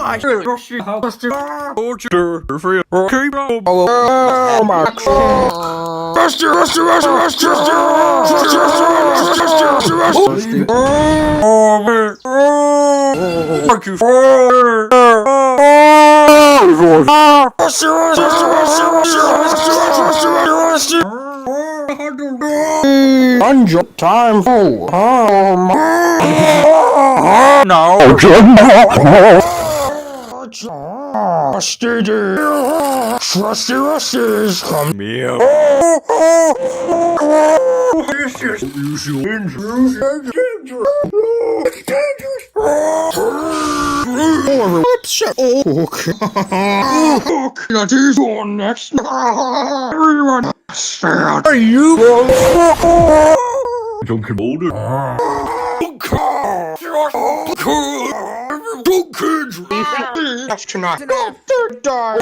I trust you. Oh my God. Rusty, Rusty, Rusty, Rusty, Rusty, Rusty, Rusty, Rusty. Oh man. Thank you. Rusty, Rusty, Rusty, Rusty, Rusty, Rusty, Rusty. Unjo time. Oh my. No. Trusty Rusty's come Meow. That is on next. Everyone, Are you? Duncan Boulder. Tonight. Die.